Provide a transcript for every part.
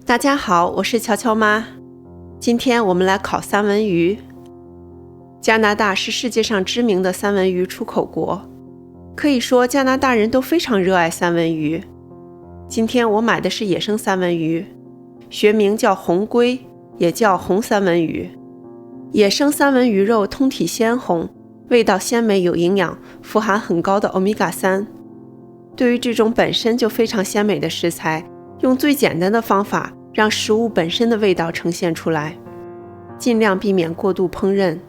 大家好，我是乔乔妈。今天我们来烤三文鱼。加拿大是世界上知名的三文鱼出口国，可以说加拿大人都非常热爱三文鱼。今天我买的是野生三文鱼，学名叫红龟，也叫红三文鱼。野生三文鱼肉通体鲜红，味道鲜美有营养，富含很高的欧米伽3。对于这种本身就非常鲜美的食材，用最简单的方法让食物本身的味道呈现出来，尽量避免过度烹饪。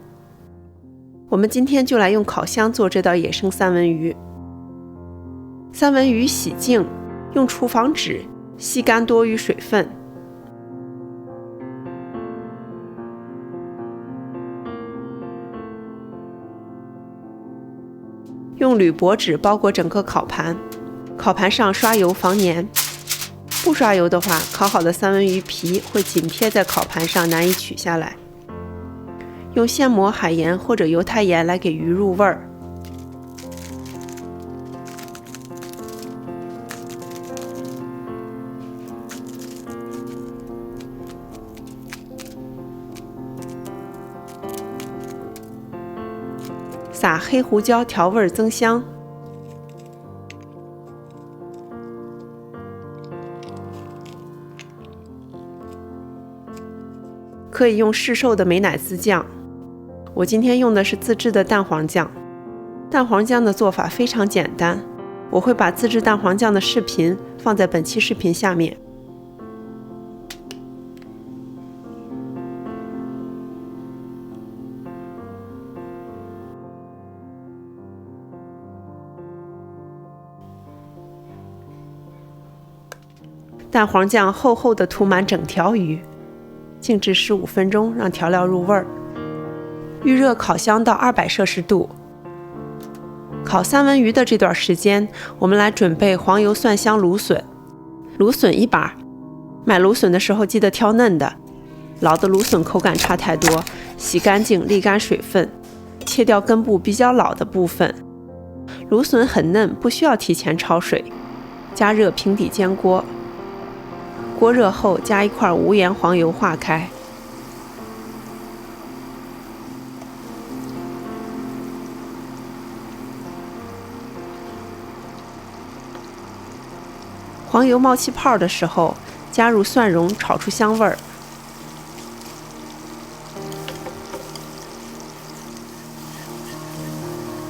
我们今天就来用烤箱做这道野生三文鱼。三文鱼洗净，用厨房纸吸干多余水分。用铝箔纸包裹整个烤盘，烤盘上刷油防粘。不刷油的话，烤好的三文鱼皮会紧贴在烤盘上，难以取下来。用现磨海盐或者犹太盐来给鱼入味儿。撒黑胡椒调味增香。可以用市售的美乃滋酱，我今天用的是自制的蛋黄酱。蛋黄酱的做法非常简单，我会把自制蛋黄酱的视频放在本期视频下面。蛋黄酱厚厚地涂满整条鱼，静置15分钟，让调料入味儿。预热烤箱到200摄氏度。烤三文鱼的这段时间，我们来准备黄油、蒜香、芦笋。芦笋1把，买芦笋的时候记得挑嫩的，老的芦笋口感差太多，洗干净沥干水分，切掉根部比较老的部分。芦笋很嫩，不需要提前焯水。加热平底煎锅。锅热后，加1块无盐黄油化开。黄油冒气泡的时候，加入蒜蓉炒出香味儿。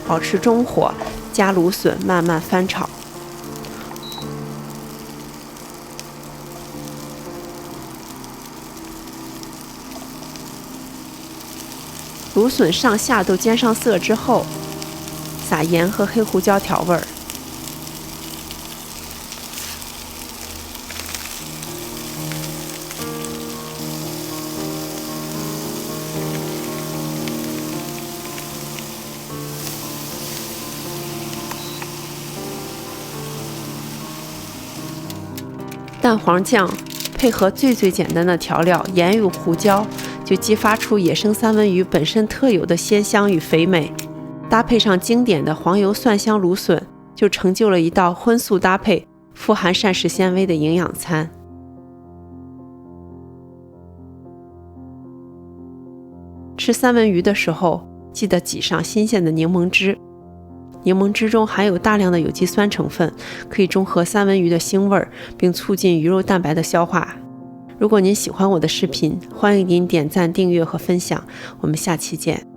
保持中火，加芦笋慢慢翻炒。芦笋上下都煎上色之后，撒盐和黑胡椒调味儿。蛋黄酱配合最简单的调料盐与胡椒，就激发出野生三文鱼本身特有的鲜香与肥美，搭配上经典的黄油、蒜香、芦笋，就成就了一道荤素搭配、富含膳食纤维的营养餐。吃三文鱼的时候，记得挤上新鲜的柠檬汁。柠檬汁中含有大量的有机酸成分，可以中和三文鱼的腥味，并促进鱼肉蛋白的消化。如果您喜欢我的视频，欢迎您点赞、订阅和分享。我们下期见。